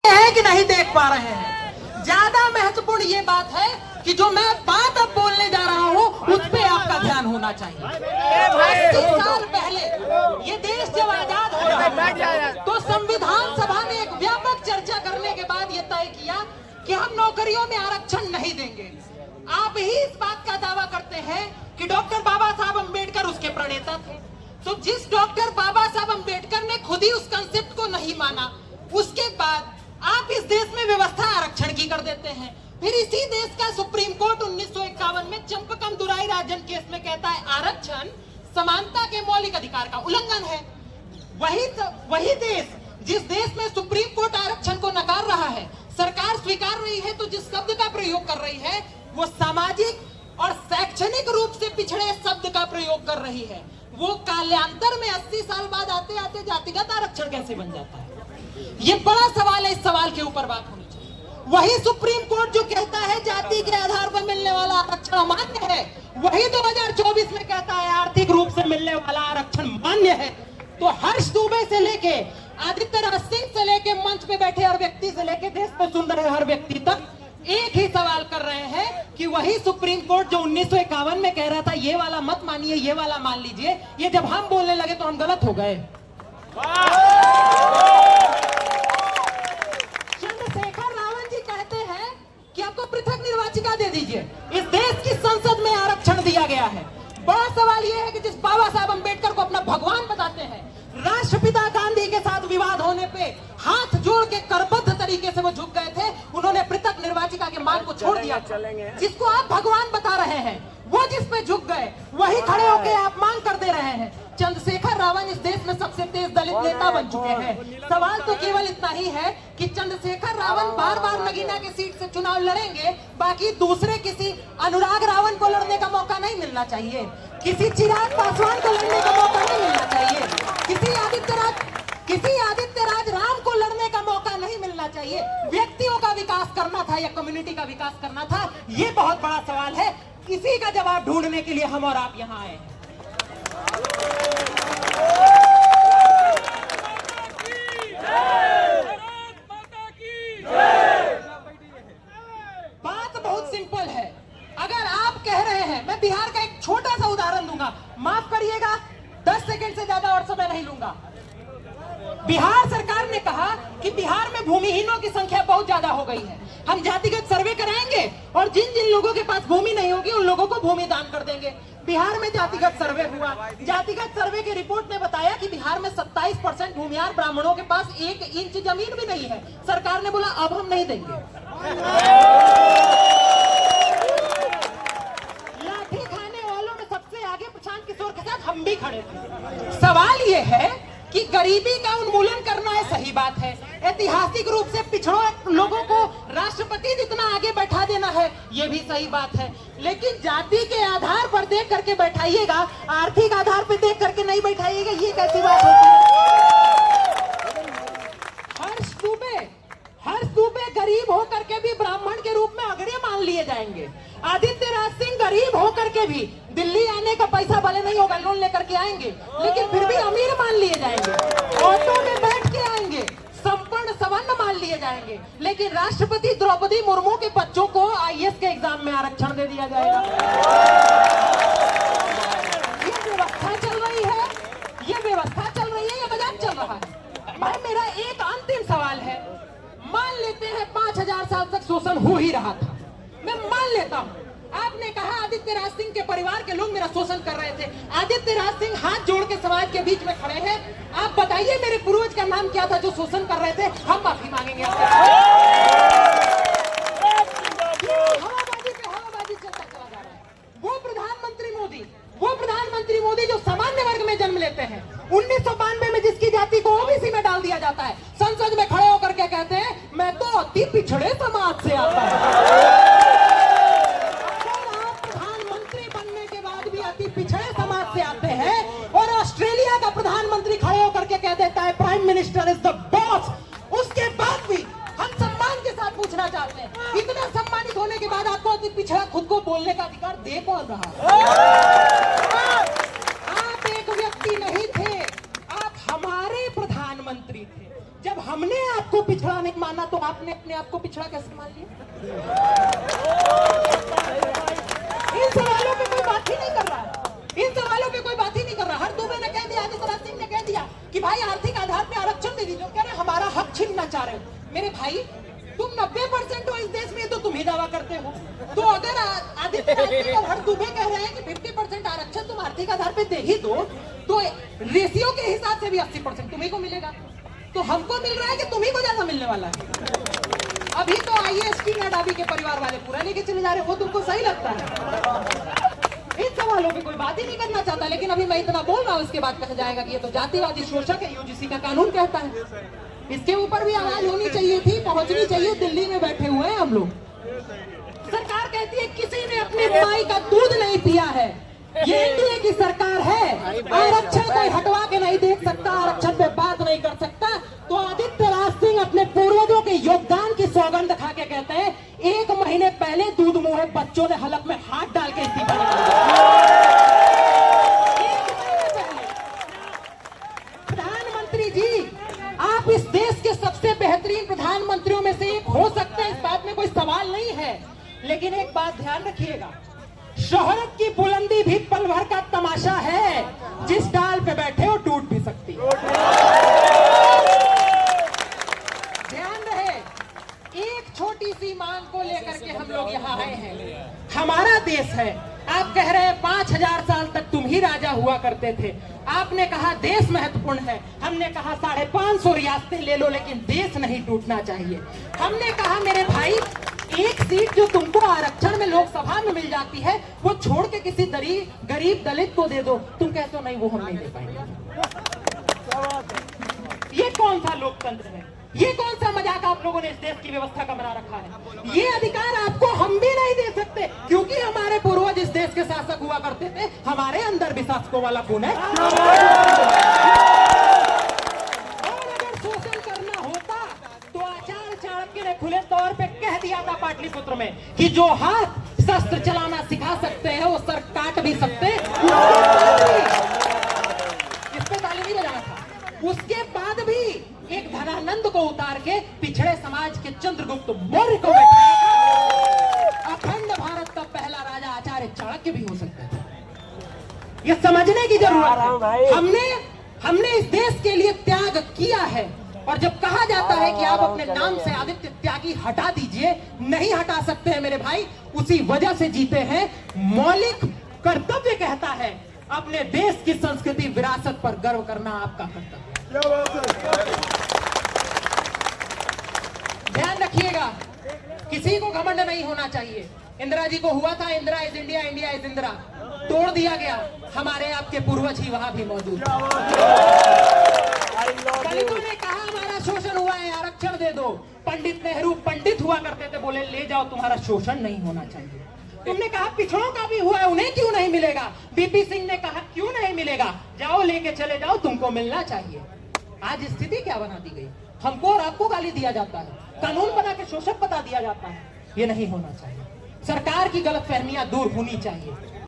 हैं कि नहीं देख पा रहे हैं। ज्यादा महत्वपूर्ण ये बात है कि जो मैं बात अब बोलने जा रहा हूँ उस पे आपका ध्यान होना चाहिए। 80 साल पहले ये देश जब आजाद हुआ तो संविधान सभा ने एक व्यापक चर्चा करने के बाद ये तय किया कि हम नौकरियों में आरक्षण नहीं देंगे। आप ही इस बात का दावा करते हैं कि डॉक्टर बाबा साहब अम्बेडकर उसके प्रणेता थे। तो जिस डॉक्टर बाबा साहब अम्बेडकर ने खुद ही उस कंसेप्ट को नहीं माना, उसके बाद आप इस देश में व्यवस्था आरक्षण की कर देते हैं। फिर इसी देश का सुप्रीम कोर्ट 1951 में चंपकम दुराई राजन केस में कहता है आरक्षण समानता के मौलिक अधिकार का उल्लंघन है। वही देश जिस देश में सुप्रीम कोर्ट आरक्षण को नकार रहा है, सरकार स्वीकार रही है, तो जिस शब्द का प्रयोग कर रही है वो सामाजिक और शैक्षणिक रूप से पिछड़े शब्द का प्रयोग कर रही है। वो कालांतर में 80 साल बाद आते आते जातिगत आरक्षण कैसे बन जाता है? ये बड़ा सवाल है। इस सवाल के ऊपर बात होनी चाहिए। वही सुप्रीम कोर्ट जो कहता है जाति के आधार पर मिलने वाला आरक्षण अमान्य है, वही 2024 में कहता है आर्थिक रूप से मिलने वाला आरक्षण मान्य है। तो हर्ष दुबे से लेके आदित्य राज सिंह से लेके मंच पे बैठे हर व्यक्ति से लेके देश में सुन रहे हर व्यक्ति तक एक ही सवाल कर रहे हैं कि वही सुप्रीम कोर्ट जो 1951 में कह रहा था ये वाला मत मानिए, ये वाला मान लीजिए, ये जब हम बोलने लगे तो हम गलत हो गए। चंद्रशेखर रावण जी कहते हैं कि आपको पृथक निर्वाचिका दे दीजिए। इस देश की संसद में आरक्षण दिया गया है। बड़ा सवाल यह है कि जिस बाबा साहब अम्बेडकर को अपना भगवान बताते हैं, राष्ट्रपिता गांधी के साथ विवाद होने पे हाथ जोड़ के करबद्ध तरीके से वो झुक गए थे। उन्होंने पृथक निर्वाचिका के मांग को छोड़ दिया। जिसको आप भगवान बता रहे हैं, वो जिस पे झुक गए वही खड़े होकर आप मांग कर दे रहे हैं। चंद्रशेखर रावण इस देश में सबसे तेज दलित नेता बन चुके हैं। सवाल तो केवल इतना ही है कि चंद्रशेखर रावण बार बार नगीना की सीट से चुनाव लड़ेंगे, बाकी दूसरे किसी अनुराग रावण को लड़ने का मौका नहीं मिलना चाहिए, किसी चिराग पासवान को लड़ने का मौका नहीं मिलना चाहिए, किसी आदित्य राज राम को लड़ने का मौका नहीं मिलना चाहिए। व्यक्तियों का विकास करना था या कम्युनिटी का विकास करना था, ये बहुत बड़ा सवाल है। इसी का जवाब ढूंढने के लिए हम और आप यहाँ आए हैं। बात बहुत सिंपल है। अगर आप कह रहे हैं, मैं बिहार का एक छोटा सा उदाहरण दूंगा, माफ करिएगा 10 सेकंड से ज्यादा और समय नहीं लूंगा। बिहार सरकार ने कहा कि बिहार में भूमिहीनों की संख्या बहुत ज्यादा हो गई है, हम जातिगत सर्वे कराएंगे और जिन जिन लोगों के पास भूमि नहीं होगी उन लोगों को भूमि दान कर देंगे। बिहार में जातिगत सर्वे हुआ। जातिगत सर्वे की रिपोर्ट ने बताया कि बिहार में 27% भूमिहार ब्राह्मणों के पास 1 इंच जमीन भी नहीं है। सरकार ने बोला अब हम नहीं देंगे। लाठी खाने वालों में सबसे आगे प्रशांत किशोर के साथ हम भी खड़े थे। सवाल ये है कि गरीबी का उन्मूलन करना है, सही बात है। ऐतिहासिक रूप से पिछड़ों लोगों को राष्ट्रपति जितना आगे बैठा देना है, ये भी सही बात है। लेकिन जाति के आधार पर देख करके बैठाइएगा, आर्थिक आधार पर देख करके नहीं बैठाइएगा, ये कैसी बात होती है? हर्ष दुबे गरीब होकर के भी ब्राह्मण के रूप में अग्रणी मान लिए जाएंगे। आदित्य राज सिंह गरीब होकर के भी दिल्ली आने का पैसा भले नहीं होगा, लोन लेकर के आएंगे, लेकिन फिर भी अमीर मान लिए जाएंगे। ऑटो में बैठ के आएंगे, संपन्न सवर्ण मान लिए जाएंगे। लेकिन राष्ट्रपति द्रौपदी मुर्मू के बच्चों को IAS के एग्जाम में आरक्षण दे दिया जाएगा। ये व्यवस्था चल रही है, या मजाक चल रहा है? भाई मेरा एक अंतिम सवाल है, मान लेते हैं 5000 साल तक शोषण हो ही रहा था, मैं मान लेता हूं। आपने कहा आदित्य राज सिंह के परिवार के लोग मेरा शोषण कर रहे थे। आदित्य राज सिंह हाथ जोड़ के समाज के बीच में खड़े हैं। आप बताइए मेरे पूर्वज का नाम क्या था जो शोषण कर रहे थे? हम माफी मांगेंगे। हवाबाजी पे हवाबाजी चलता चला जा रहा है। वो प्रधानमंत्री मोदी जो सामान्य वर्ग में जन्म लेते हैं, 1992 में जिसकी जाति को OBC में डाल दिया जाता है, संसद में खड़े होकर के कहते हैं मैं तो अति पिछड़े समाज से आता हूं। पिछड़े समाज से आते हैं और ऑस्ट्रेलिया का प्रधानमंत्री खड़े होकर के कह देता है prime minister is the boss, उसके बाद भी हम सम्मान के साथ पूछना चाहते हैं, इतना सम्मानित होने के बाद आपको अति पिछड़ा खुद को बोलने का अधिकार दे कौन रहा? आप एक व्यक्ति नहीं थे, आप हमारे प्रधानमंत्री थे। जब हमने आपको पिछड़ा नहीं माना तो आपने अपने आप को पिछड़ा कैसे मान लिया? इन सवालों पे कोई बात ही नहीं कर रहा है। इन सवालों पे कोई बात ही नहीं कर रहा। हर दुबे ने कह दिया, आदित्यनाथ सिंह ने कह दिया कि भाई आर्थिक आधार पे आरक्षण दे दीजिए। कह रहे हमारा हक छीनना चाह रहे हो। मेरे भाई तुम 90% हो इस देश में, तो तुम ही दावा करते हो। तो अगर आदित्यनाथ सिंह और हर दुबे कह रहे हैं कि 50% आरक्षण तुम आर्थिक आधार पे दे ही दो, तो रेशियो के हिसाब से भी 80% तुम्ही को मिलेगा। तो हमको मिल रहा है कि तुम्ही को ज्यादा मिलने वाला है। अभी तो IAS की अडाबी के परिवार वाले पूरा लेके चले जा रहे हो, वो तुमको सही लगता है? इन सवालों पे कोई बात ही नहीं करना चाहता। लेकिन अभी मैं इतना बोल रहा हूँ, इसके बाद कहा जाएगा कि ये तो जातिवादी शोषक है, UGC का कानून कहता है। इसके ऊपर भी आवाज होनी चाहिए थी, पहुंचनी चाहिए। दिल्ली में बैठे हुए हैं हम लोग। सरकार कहती है किसी ने अपनी माई का दूध नहीं पिया है। ये NDA की सरकार है। आरक्षण कोई हटवा के नहीं देख सकता, आरक्षण पे बात नहीं कर सकता। तो आदित्यनाथ सिंह अपने पूर्वजों के योगदान की सौगंध खा के कहते हैं 1 महीने पहले दूध मुंह बच्चों ने हलक में हाथ डाल के इस्तीफा दिया। प्रधानमंत्री जी, आप इस देश के सबसे बेहतरीन प्रधानमंत्रियों में से एक हो सकते हैं, इस बात में कोई सवाल नहीं है। लेकिन एक बात ध्यान रखिएगा, शोहरत की बुलंदी भी पल भर का तमाशा है। जिस डाल पे बैठे हो टूट भी सकती है। ध्यान रहे, एक छोटी सी मांग को लेकर के हम लोग यहाँ आए हैं। हमारा देश है। आप कह रहे हैं 5000 साल तक तुम ही राजा हुआ करते थे। आपने कहा देश महत्वपूर्ण है। हमने कहा 550 रियासतें ले लो, लेकिन देश नहीं टूटना चाहिए। हमने कहा मेरे भाई, एक सीट जो तुमको आरक्षण में लोकसभा में मिल जाती है, वो छोड़ के किसी गरीब दलित को दे दो। तुम कहते हो नहीं, वो हम नहीं दे पाएंगे। ये कौन सा लोकतंत्र है? ये कौन सा मजाक आप लोगों ने इस देश की व्यवस्था का बना रखा है? ये अधिकार आपको हम भी नहीं दे सकते, क्योंकि हमारे पूर्वज इस देश के शासक हुआ करते थे। हमारे अंदर भी शासकों वाला गुण है। और अगर शोषण करना होता तो आचार्य चाणक्य ने खुले तौर पे कह दिया था पाटलिपुत्र में कि जो हाथ शस्त्र चलाना सिखा सकते हैं वो सर काट भी सकते। इस पे ताली नहीं बजाना था। उसके बाद भी एक धनानंद को उतार के पिछड़े समाज के चंद्रगुप्त मौर्य को बैठाया। अखंड भारत का पहला राजा आचार्य चाणक्य भी हो सकता था। ये समझने की जरूरत है। हमने इस देश के लिए त्याग किया है। और जब कहा जाता है कि आप अपने नाम से आदित्य त्यागी हटा दीजिए, नहीं हटा सकते हैं मेरे भाई। उसी वजह से जीते हैं। मौलिक कर्तव्य कहता है अपने देश की संस्कृति विरासत पर गर्व करना आपका कर्तव्य। ध्यान रखिएगा, किसी को घमंड नहीं होना चाहिए। इंदिरा जी को हुआ था Indira is India, India is Indira, तोड़ दिया गया। हमारे आपके पूर्वज ही वहां भी मौजूद। दलितों ने कहा हमारा शोषण हुआ है, आरक्षण दे दो। पंडित नेहरू पंडित हुआ करते थे, बोले ले जाओ, तुम्हारा शोषण नहीं होना चाहिए। तुमने कहा पिछड़ों का भी हुआ है, उन्हें क्यों नहीं मिलेगा? बीपी सिंह ने कहा क्यों नहीं मिलेगा, जाओ लेके चले जाओ, तुमको मिलना चाहिए। आज स्थिति क्या बना दी गई? हमको और आपको गाली दिया जाता है, कानून बना के शोषक बता दिया जाता है। ये नहीं होना चाहिए। सरकार की गलतफहमियां दूर होनी चाहिए।